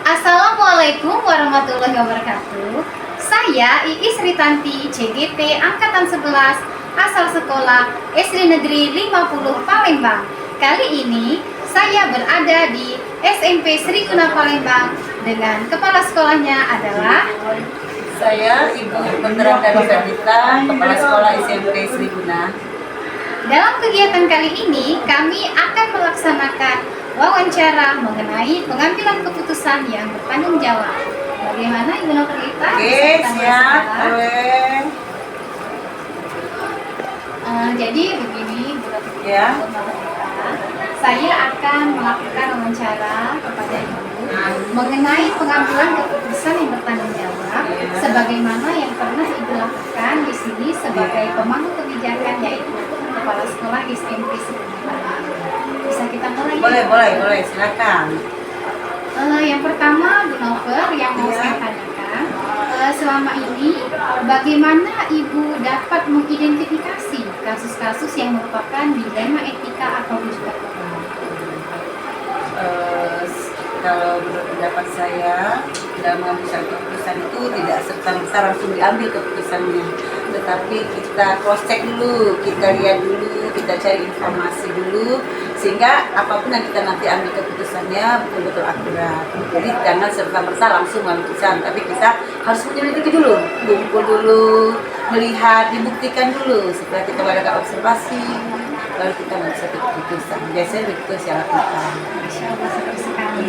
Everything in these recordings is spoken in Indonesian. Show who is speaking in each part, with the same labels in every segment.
Speaker 1: Assalamualaikum warahmatullahi wabarakatuh. Saya Iis Ritanti, CGP Angkatan 11, asal sekolah SD Negeri 50 Palembang. Kali ini saya berada di SMP Sri Guna Palembang dengan kepala sekolahnya adalah
Speaker 2: saya Ibu Penerang Ferdita, Kepala Sekolah SMP Sri Guna.
Speaker 1: Dalam kegiatan kali ini kami akan melaksanakan wawancara mengenai pengambilan keputusan yang bertanggung jawab. Bagaimana Ibu Novelita?
Speaker 2: Oke, siap. Boleh.
Speaker 1: Jadi begini, Bu Novelita,
Speaker 2: Ya.
Speaker 1: saya akan melakukan wawancara kepada Ibu mengenai pengambilan keputusan yang bertanggung jawab, sebagaimana yang pernah Ibu lakukan di sini sebagai pemangku kebijakan, yaitu Kepala Sekolah SMP Sri Guna. Bisa kita mulai?
Speaker 2: Boleh, silakan.
Speaker 1: Yang pertama, Bu Novel, yang mau saya tanyakan, selama ini bagaimana Ibu dapat mengidentifikasi kasus-kasus yang merupakan dilema etika atau juga moral?
Speaker 2: Kalau menurut pendapat saya, dalam mengambil satu keputusan itu tidak serta-merta langsung diambil keputusannya, tetapi kita cross check dulu, kita lihat dulu, kita cari informasi dulu, sehingga apapun yang kita nanti ambil keputusannya betul-betul akurat. Jadi jangan serta-merta langsung mengambil keputusan, tapi kita harus menyelidiki dulu, kumpul dulu, melihat, dibuktikan dulu. Setelah kita melakukan observasi, baru kita mengambil satu keputusan. Biasanya begitu saya lakukan.
Speaker 1: Masya Allah, seru sekali.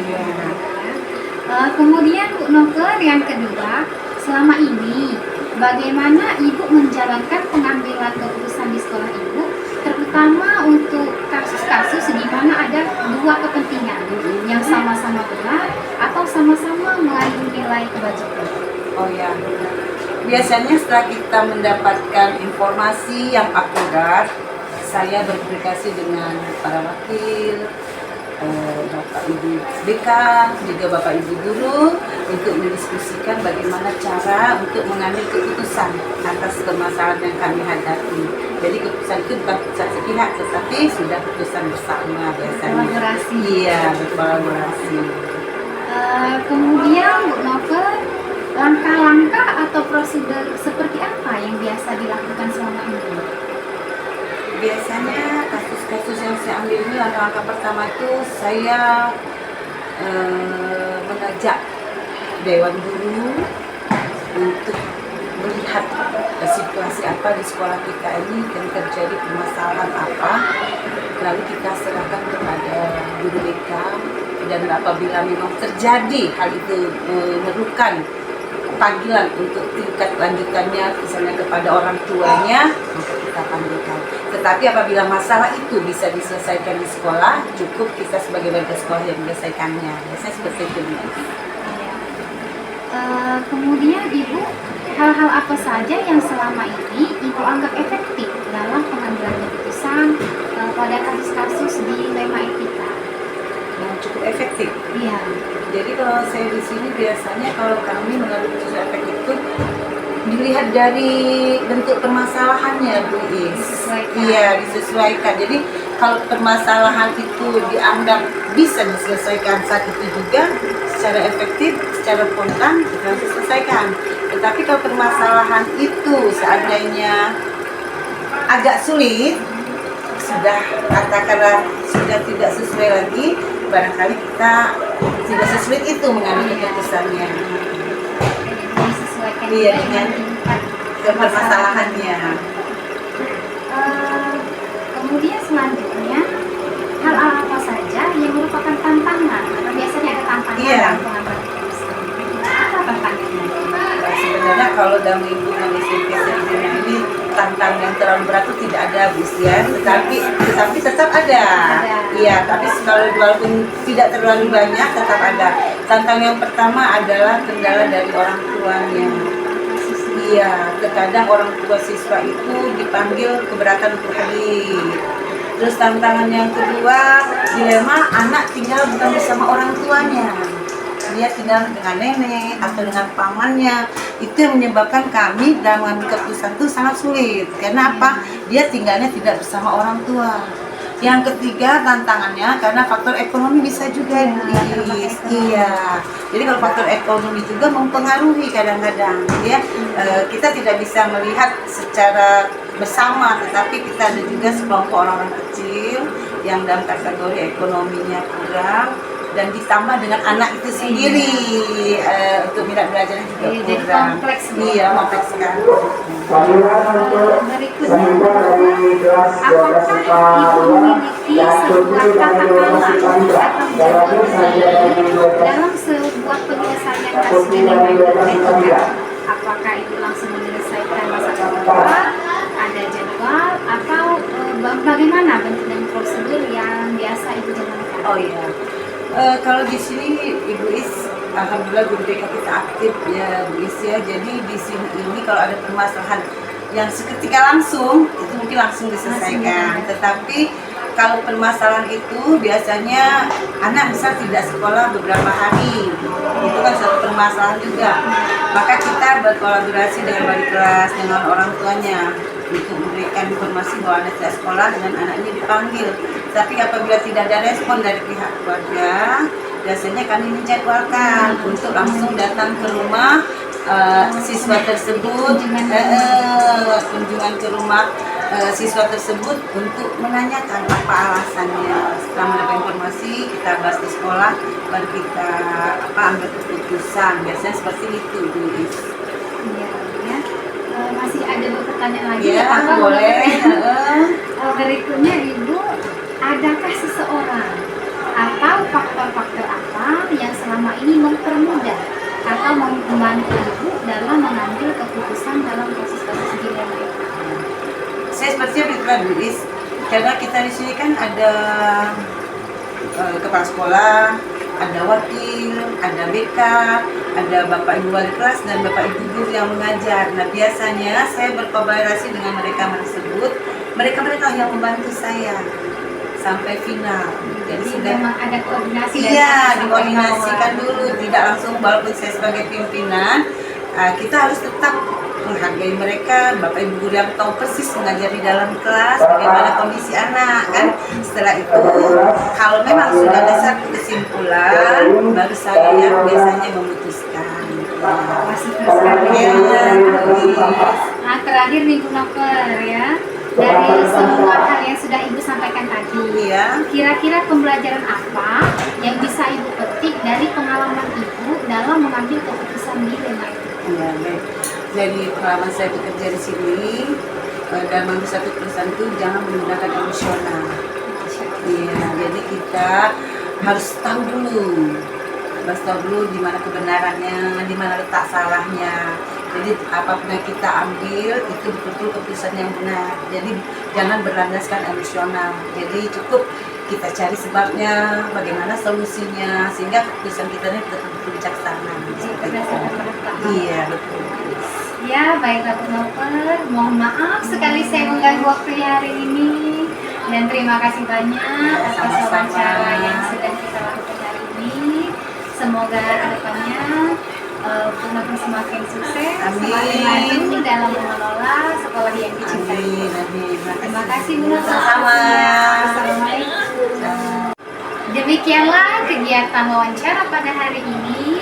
Speaker 1: Kemudian Bu Novel, yang kedua, selama ini bagaimana Ibu menjalankan pengambilan keputusan di sekolah Ibu, terutama untuk kasus-kasus di mana ada dua kepentingan yang sama-sama benar atau sama-sama mengandung nilai kewajiban?
Speaker 2: Oh ya, biasanya setelah kita mendapatkan informasi yang akurat, saya berkomunikasi dengan para wakil, Bapak Ibu BK, juga Bapak Ibu guru, untuk mendiskusikan bagaimana cara untuk mengambil keputusan atas permasalahan yang kami hadapi. Jadi keputusan itu bukan keputusan sepihak, tetapi sudah keputusan bersama biasanya.
Speaker 1: Kolaborasi.
Speaker 2: Iya, berkolaborasi.
Speaker 1: Kemudian Bu Novel, langkah-langkah atau prosedur seperti apa yang biasa dilakukan selama ini?
Speaker 2: Biasanya kasus-kasus yang saya ambil ini, langkah-langkah pertama itu saya mengajak Dewan Guru untuk melihat situasi apa di sekolah kita ini dan terjadi permasalahan apa, lalu kita serahkan kepada guru BK, dan apabila memang terjadi hal itu memerlukan panggilan untuk tingkat lanjutannya, misalnya kepada orang tuanya, maka kita panggilkan. Tetapi apabila masalah itu bisa diselesaikan di sekolah, cukup kita sebagai warga sekolah yang menyelesaikannya. Biasanya seperti itu.
Speaker 1: Kemudian Ibu, hal-hal apa saja yang selama ini Ibu anggap efektif dalam pengambilan keputusan pada kasus-kasus dilema etika?
Speaker 2: Yang cukup efektif.
Speaker 1: Iya.
Speaker 2: Jadi kalau saya di sini biasanya kalau kami mengambil keputusan efektif itu dilihat dari bentuk permasalahannya, Bu Is. Iya, disesuaikan. Jadi kalau permasalahan itu dianggap bisa diselesaikan saat itu juga secara efektif, secara spontan, kita harus selesaikan. Tetapi kalau permasalahan itu seandainya agak sulit, sudah katakanlah sudah tidak sesuai lagi, barangkali kita tidak sesulit itu mengambil keputusannya.
Speaker 1: Disesuaikan
Speaker 2: Iya,
Speaker 1: dengan
Speaker 2: dengan permasalahannya.
Speaker 1: Kemudian selanjutnya, hal apa saja yang merupakan tantangan? Karena biasanya ada tantangan dalam pengambilan keputusan. Apa tantangannya?
Speaker 2: Nah, sebenarnya kalau dalam lingkungan SMP Sri Guna ini tentang yang terlalu berat itu tidak ada, Bu ya. Tetapi tetap ada. Iya, tapi walaupun tidak terlalu banyak tetap ada. Tantangan yang pertama adalah kendala dari orang tuanya. Iya, terkadang orang tua siswa itu dipanggil keberatan untuk hadir. Terus tantangan yang kedua, dilema anak tinggal bukan bersama orang tuanya. Dia tinggal dengan nenek atau dengan pamannya. Itu yang menyebabkan kami dalam mengambil keputusan itu sangat sulit. Karena apa? Dia tinggalnya tidak bersama orang tua. Yang ketiga tantangannya karena faktor ekonomi bisa juga, iya. Jadi kalau faktor ekonomi juga mempengaruhi kadang-kadang, ya. Kita tidak bisa melihat secara bersama, tetapi kita ada juga sekelompok orang-orang kecil yang dalam kategori ekonominya kurang, dan ditambah dengan anak itu sendiri untuk minat belajarnya juga kurang.
Speaker 1: Jadi kompleks.
Speaker 2: Iya, kompleks sekali.
Speaker 1: Berikutnya, apakah ibu memiliki sebuah tata kelola atau jadwal dalam sebuah penyelesaian kasus dengan metode? Apakah ibu langsung menyelesaikan masa kedua, ada jadwal, atau bagaimana bentuk dan prosedur yang biasa ibu jalankan?
Speaker 2: Oh iya. Kalau di sini Ibu Is, alhamdulillah guru BK kita aktif ya Bu Is ya. Jadi di sini ini kalau ada permasalahan yang seketika langsung itu mungkin langsung diselesaikan. Tetapi kalau permasalahan itu biasanya anak misal tidak sekolah beberapa hari, itu kan satu permasalahan juga. Maka kita berkolaborasi dengan wali kelas, dengan orang tuanya untuk memberikan informasi bahwa anak tidak sekolah dengan anak ini dipanggil. Tapi apabila tidak ada respon dari pihak keluarga, biasanya kami menjadwalkan untuk langsung datang ke rumah siswa tersebut, kunjungan ke rumah siswa tersebut untuk menanyakan apa alasannya. Setelah mendapat informasi, kita bahas di sekolah, baru kita ambil keputusan. Biasanya seperti itu, Bu Is.
Speaker 1: Iya, masih ada pertanyaan lagi?
Speaker 2: Ya,
Speaker 1: apa
Speaker 2: boleh.
Speaker 1: Berikutnya Ibu, adakah seseorang atau faktor-faktor apa yang selama ini mempermudah atau membantu Ibu dalam mengambil keputusan dalam kasus-kasus dilema itu?
Speaker 2: Saya sepertinya beritahu Bu Is, karena kita di sini kan ada kepala sekolah, ada wakil, ada BK, ada Bapak Ibu wali kelas dan Bapak Ibu guru yang mengajar. Nah biasanya saya berkolaborasi dengan mereka tersebut, mereka yang membantu saya sampai final. Jadi sudah
Speaker 1: memang ada koordinasi.
Speaker 2: Iya, dikoordinasikan dulu, tidak langsung walaupun saya sebagai pimpinan, kita harus tetap menghargai mereka. Bapak Ibu guru yang tahu persis mengajar di dalam kelas bagaimana kondisi anak kan. Setelah itu kalau memang sudah ada satu kesimpulan, baru saya yang biasanya memutuskan.
Speaker 1: Nah terakhir nih Bu Novel ya, dari semua hal yang sudah Ibu sampaikan tadi, kira-kira pembelajaran apa yang bisa Ibu petik dari pengalaman Ibu dalam mengambil keputusan dilema itu?
Speaker 2: Ya, baik. Jadi pengalaman saya bekerja di sini dan mengambil satu keputusan itu jangan menggunakan emosional. Iya, jadi kita harus tahu dulu di mana kebenarannya, di mana letak salahnya. Jadi apapun yang kita ambil itu betul-betul keputusan yang benar. Jadi jangan berlandaskan emosional. Jadi cukup kita cari sebabnya, bagaimana solusinya, sehingga keputusan kita ini betul-betul bijaksana. Iya, betul.
Speaker 1: Ya, baiklah Bu Novel. Mohon maaf sekali saya mengganggu waktu hari ini. Dan terima kasih banyak atas wawancara yang sudah kita lakukan hari ini. Semoga kedepannya Bu Novel semakin sukses, semakin maju dalam mengelola sekolah yang dicintai. Terima kasih Bu Novel.
Speaker 2: Sama-sama.
Speaker 1: Assalamualaikum. Demikianlah kegiatan wawancara pada hari ini.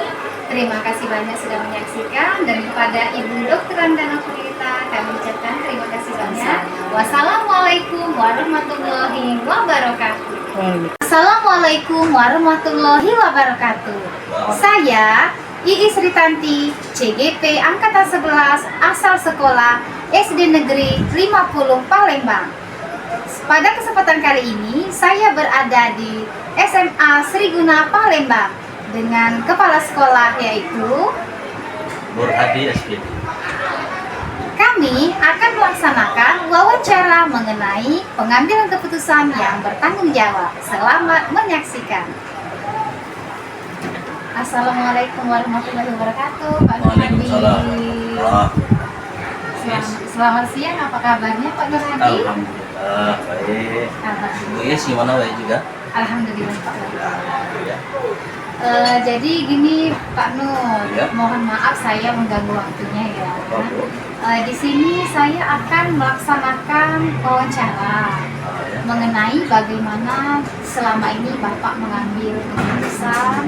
Speaker 1: Terima kasih banyak sudah menyaksikan, dan kepada Ibu Dr. Andana Purita kami ucapkan terima kasih banyak. Wassalamualaikum warahmatullahi wabarakatuh. Assalamualaikum warahmatullahi wabarakatuh. Saya Iis Ritanti, CGP Angkatan 11, asal sekolah SD Negeri 50 Palembang. Pada kesempatan kali ini, saya berada di SMA Sriguna Palembang dengan kepala sekolah yaitu
Speaker 3: Nur Hadi SPD.
Speaker 1: Kami kami akan melaksanakan wawancara mengenai pengambilan keputusan yang bertanggung jawab. Selamat menyaksikan. Assalamualaikum warahmatullahi wabarakatuh, Pak Nur Hadi.
Speaker 3: Waalaikumsalam.
Speaker 1: Selamat siang, apa kabarnya Pak Nur Hadi?
Speaker 3: Alhamdulillah baik.
Speaker 1: Alhamdulillah.
Speaker 3: Bu Is gimana, baik juga?
Speaker 1: Alhamdulillah Pak.
Speaker 3: Ya.
Speaker 1: Jadi gini Pak Nur,
Speaker 3: Ya.
Speaker 1: mohon maaf saya mengganggu waktunya ya.
Speaker 3: Apa, Bu?
Speaker 1: Di sini saya akan melaksanakan wawancara
Speaker 3: Ya.
Speaker 1: mengenai bagaimana selama ini Bapak mengambil keputusan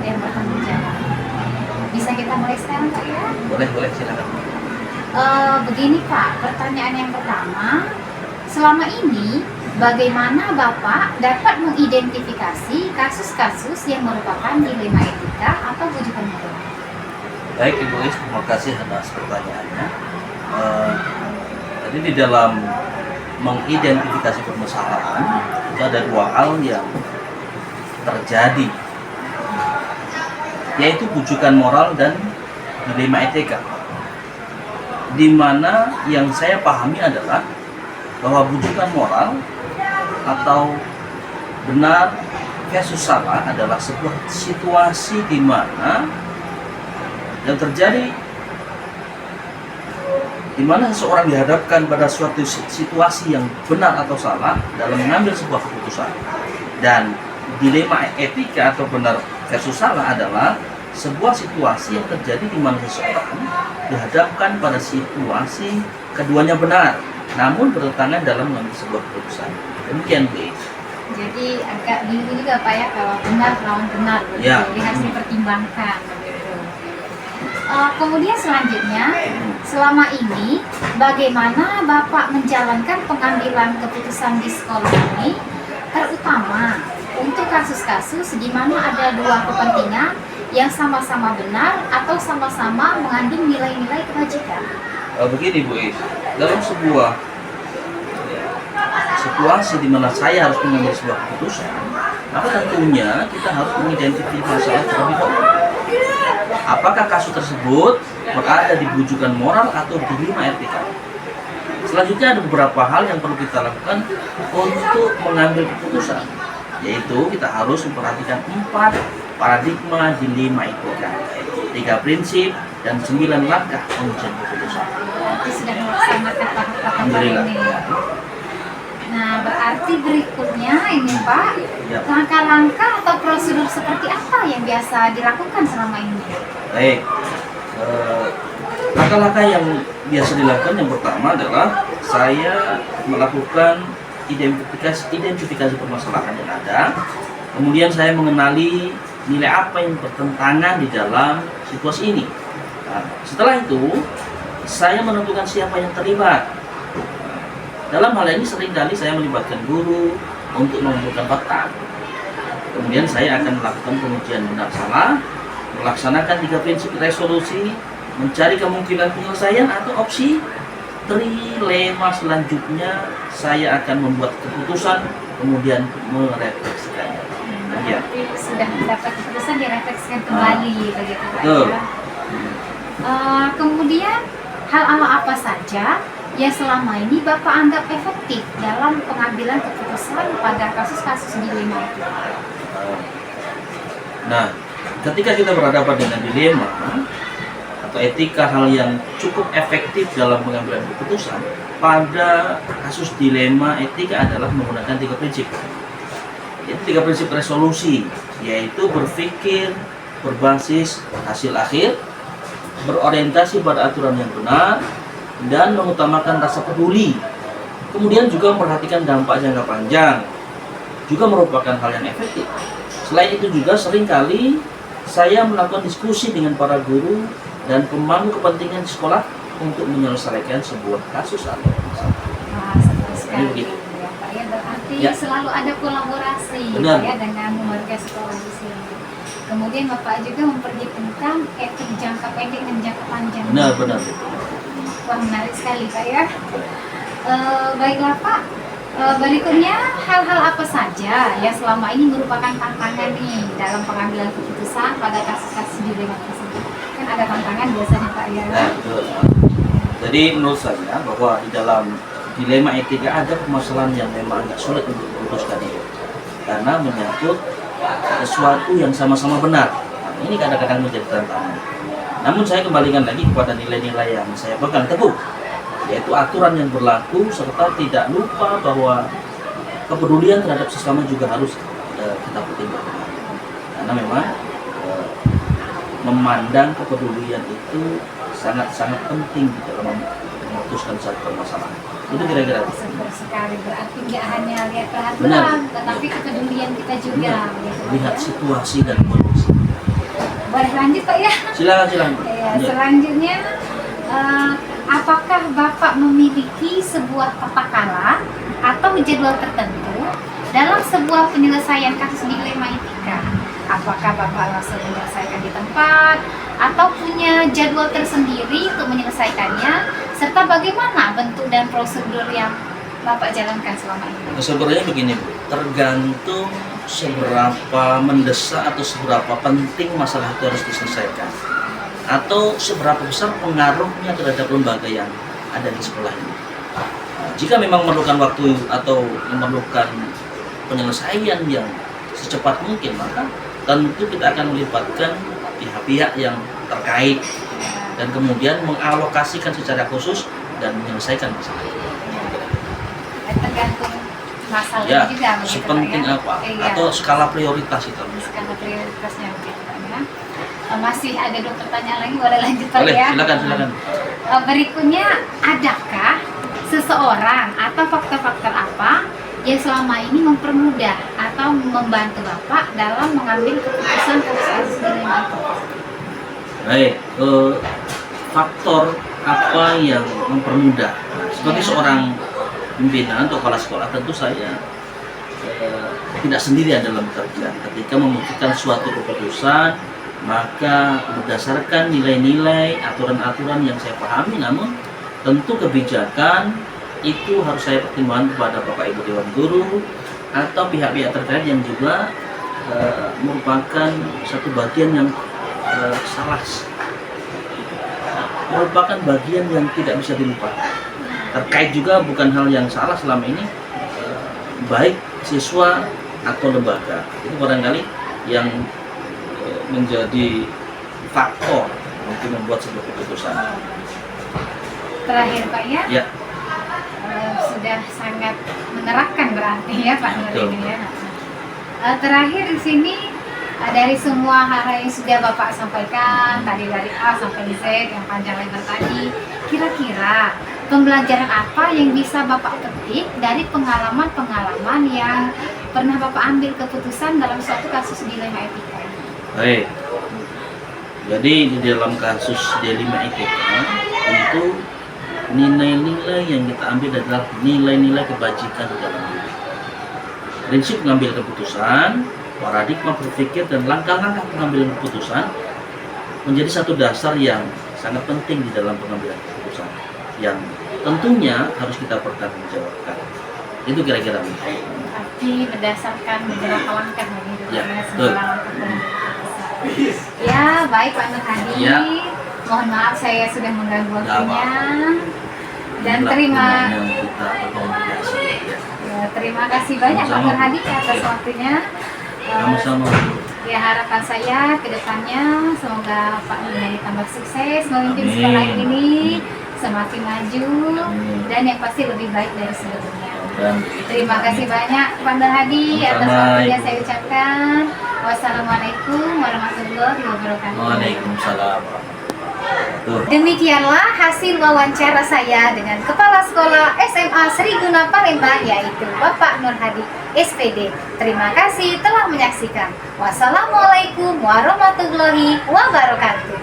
Speaker 1: yang bertanggung jawab. Bisa kita mulai sekarang Pak ya?
Speaker 3: Boleh silakan.
Speaker 1: Begini Pak, pertanyaan yang pertama, selama ini bagaimana Bapak dapat mengidentifikasi kasus-kasus yang merupakan dilema etika atau bujukan moral?
Speaker 3: Baik Ibu Is, terima kasih atas pertanyaannya. Jadi di dalam mengidentifikasi permasalahan itu ada dua hal yang terjadi, yaitu bujukan moral dan dilema etika. Di mana yang saya pahami adalah bahwa bujukan moral atau benar versus salah adalah sebuah situasi di mana yang terjadi, di mana seseorang dihadapkan pada suatu situasi yang benar atau salah dalam mengambil sebuah keputusan. Dan dilema etika atau benar versus salah adalah sebuah situasi yang terjadi di mana seseorang dihadapkan pada situasi keduanya benar, namun bertentangan dalam mengambil sebuah keputusan. Demikian, Bu.
Speaker 1: Jadi agak bingung juga Pak ya kalau benar lawan benar,
Speaker 3: Ya.
Speaker 1: jadi harus dipertimbangkan begitu. Kemudian selanjutnya, selama ini bagaimana Bapak menjalankan pengambilan keputusan di sekolah ini, terutama untuk kasus-kasus di mana ada dua kepentingan yang sama-sama benar atau sama-sama mengandung nilai-nilai kebajikan.
Speaker 3: Begini Bu Is, dalam sebuah situasi di mana saya harus mengambil sebuah keputusan, maka tentunya kita harus mengidentifikasi masalah terlebih dahulu. Apakah kasus tersebut berada di bujukan moral atau dilema etika? Selanjutnya ada beberapa hal yang perlu kita lakukan untuk mengambil keputusan, yaitu kita harus memperhatikan 4 paradigma dilema etika, 3 prinsip, dan 9 langkah pengujian keputusan.
Speaker 1: Berarti sudah melaksanakan tahap-tahap
Speaker 3: Alhamdulillah.
Speaker 1: ini. Nah, berarti berikutnya ini Pak,
Speaker 3: Ya.
Speaker 1: langkah-langkah atau prosedur seperti apa yang biasa dilakukan selama ini?
Speaker 3: Baik, langkah-langkah yang biasa dilakukan yang pertama adalah saya melakukan identifikasi permasalahan yang ada. Kemudian saya mengenali nilai apa yang bertentangan di dalam situasi ini. Nah, setelah itu saya menentukan siapa yang terlibat. Dalam hal ini seringkali saya melibatkan guru untuk mengumpulkan fakta. Kemudian saya akan melakukan pengujian benar salah, melaksanakan 3 prinsip resolusi, mencari kemungkinan penyelesaian atau opsi trilema. Selanjutnya saya akan membuat keputusan, kemudian merefleksikannya. Ya.
Speaker 1: Berarti sudah mendapat keputusan direfleksikan kembali begitu Pak
Speaker 3: Betul.
Speaker 1: ya. Kemudian hal-hal apa saja yang selama ini Bapak anggap efektif dalam pengambilan keputusan pada kasus-kasus dilema itu?
Speaker 3: Nah, ketika kita berhadapan dengan dilema atau etika, hal yang cukup efektif dalam pengambilan keputusan pada kasus dilema etika adalah menggunakan 3 prinsip. Itu 3 prinsip resolusi, yaitu berpikir berbasis hasil akhir, berorientasi pada aturan yang benar, dan mengutamakan rasa peduli. Kemudian juga memperhatikan dampak jangka panjang, juga merupakan hal yang efektif. Selain itu juga seringkali saya melakukan diskusi dengan para guru dan pemangku kepentingan di sekolah untuk menyelesaikan sebuah kasus atau masalah.
Speaker 1: Wah, seru sekali
Speaker 3: Begitu.
Speaker 1: ya Pak ya. Berarti
Speaker 3: Ya.
Speaker 1: selalu ada kolaborasi
Speaker 3: Benar.
Speaker 1: ya dengan warga sekolah di sini. Kemudian Bapak juga memperhitungkan efek jangka pendek dan jangka panjang.
Speaker 3: Benar.
Speaker 1: Wah, menarik sekali Pak ya. Baiklah Pak, berikutnya hal-hal apa saja yang selama ini merupakan tantangan nih dalam pengambilan keputusan pada kasus-kasus dilema tersebut? Kan ada tantangan biasanya Pak ya.
Speaker 3: Nah, betul. Jadi menurut saya bahwa di dalam dilema etika ada permasalahan yang memang agak sulit untuk diputuskan itu, karena menyangkut sesuatu yang sama-sama benar. Nah, ini kadang-kadang menjadi tantangan. Namun saya kembalikan lagi kepada nilai-nilai yang saya pegang teguh, yaitu aturan yang berlaku serta tidak lupa bahwa kepedulian terhadap sesama juga harus kita pertimbangkan. Karena memang memandang kepedulian itu sangat-sangat penting di dalam memutuskan satu permasalahan. Itu kira-kira.
Speaker 1: Benar sekali, berarti nggak hanya lihat
Speaker 3: Benar.
Speaker 1: peraturan, tetapi kepedulian kita juga. Gitu,
Speaker 3: Lihat
Speaker 1: ya.
Speaker 3: situasi dan kondisi.
Speaker 1: Boleh lanjut Pak ya?
Speaker 3: Silakan.
Speaker 1: Ya,
Speaker 3: Lanjut.
Speaker 1: selanjutnya, apakah Bapak memiliki sebuah tata atau jadwal tertentu dalam sebuah penyelesaian kasus dilema etika? Apakah Bapak langsung menyelesaikan di tempat atau punya jadwal tersendiri untuk menyelesaikannya, serta bagaimana bentuk dan prosedur yang Bapak jalankan selama ini?
Speaker 3: Sebenarnya begini Bu, tergantung seberapa mendesak atau seberapa penting masalah itu harus diselesaikan, atau seberapa besar pengaruhnya terhadap lembaga yang ada di sekolah ini. Jika memang memerlukan waktu atau memerlukan penyelesaian yang secepat mungkin, maka tentu kita akan melibatkan pihak-pihak yang terkait dan kemudian mengalokasikan secara khusus dan menyelesaikan masalah itu.
Speaker 1: Tergantung masalahnya
Speaker 3: Ya,
Speaker 1: juga begitu,
Speaker 3: sepenting
Speaker 1: Pak, ya?
Speaker 3: apa
Speaker 1: Iya.
Speaker 3: atau skala prioritas itu.
Speaker 1: Skala prioritasnya begitu, Pak, ya. Masih ada 2 pertanyaan lagi, boleh lanjut Pak
Speaker 3: Boleh,
Speaker 1: ya?
Speaker 3: silakan.
Speaker 1: Berikutnya, adakah seseorang atau faktor-faktor apa yang selama ini mempermudah atau membantu Bapak dalam mengambil keputusan kasus dilema itu?
Speaker 3: Baik, faktor apa yang mempermudah? Sebagai seorang pimpinan atau kepala sekolah, tentu saya tidak sendirian dalam bekerja. Ketika memutuskan suatu keputusan, maka berdasarkan nilai-nilai, aturan-aturan yang saya pahami, namun tentu kebijakan itu harus saya pertimbangkan kepada Bapak Ibu Dewan Guru atau pihak-pihak terkait yang juga merupakan satu bagian yang merupakan bagian yang tidak bisa dilupakan. Terkait juga bukan hal yang salah selama ini, baik siswa atau lembaga. Itu barangkali yang menjadi faktor untuk membuat sebuah keputusan.
Speaker 1: Terakhir Pak ya?
Speaker 3: Ya.
Speaker 1: Sudah sangat menerapkan berarti ya Pak Nur
Speaker 3: Betul.
Speaker 1: ini ya. Terakhir di sini, dari semua hal yang sudah Bapak sampaikan tadi, dari A sampai Z yang panjang lebar tadi, kira-kira pembelajaran apa yang bisa Bapak petik dari pengalaman-pengalaman yang pernah Bapak ambil keputusan dalam suatu kasus dilema etika ini?
Speaker 3: Baik. Jadi di dalam kasus dilema etika, tentu nilai-nilai yang kita ambil adalah nilai-nilai kebajikan di dalam diri. Prinsip mengambil keputusan, paradigma berpikir, dan langkah-langkah pengambilan keputusan menjadi satu dasar yang sangat penting di dalam pengambilan keputusan, yang tentunya harus kita pertanggungjawabkan. Itu kira-kira.
Speaker 1: Berarti berdasarkan beberapa langkah begitu
Speaker 3: Ya,
Speaker 1: ya,
Speaker 3: betul.
Speaker 1: sebuah langkah pengambilan keputusan. Ya, baik Pak Nur Hadi.
Speaker 3: Ya.
Speaker 1: Mohon maaf saya sudah mengganggu
Speaker 3: Nggak
Speaker 1: waktunya. Dan
Speaker 3: Inilah
Speaker 1: terima
Speaker 3: gunanya kita berkomunikasi. Ya.
Speaker 1: ya, terima kasih banyak Pak
Speaker 3: Sama-sama.
Speaker 1: Nur Hadi atas
Speaker 3: Ya.
Speaker 1: waktunya.
Speaker 3: Sama-sama.
Speaker 1: Ya, harapan saya ke depannya semoga Pak Nur Hadi tambah sukses memimpin
Speaker 3: Amin.
Speaker 1: sekolah ini semakin maju
Speaker 3: Amin.
Speaker 1: dan yang pasti lebih baik dari sebelumnya.
Speaker 3: Dan
Speaker 1: Terima kasih banyak Pak Nur Hadi atas
Speaker 3: Sama-sama,
Speaker 1: waktunya
Speaker 3: Ibu.
Speaker 1: saya ucapkan. Wassalamualaikum warahmatullahi wabarakatuh.
Speaker 3: Waalaikumsalam. Tuh.
Speaker 1: Demikianlah hasil wawancara saya dengan Kepala Sekolah SMA Sri Guna Palembang, yaitu Bapak Nur Hadi SPD. Terima kasih telah menyaksikan. Wassalamualaikum warahmatullahi wabarakatuh.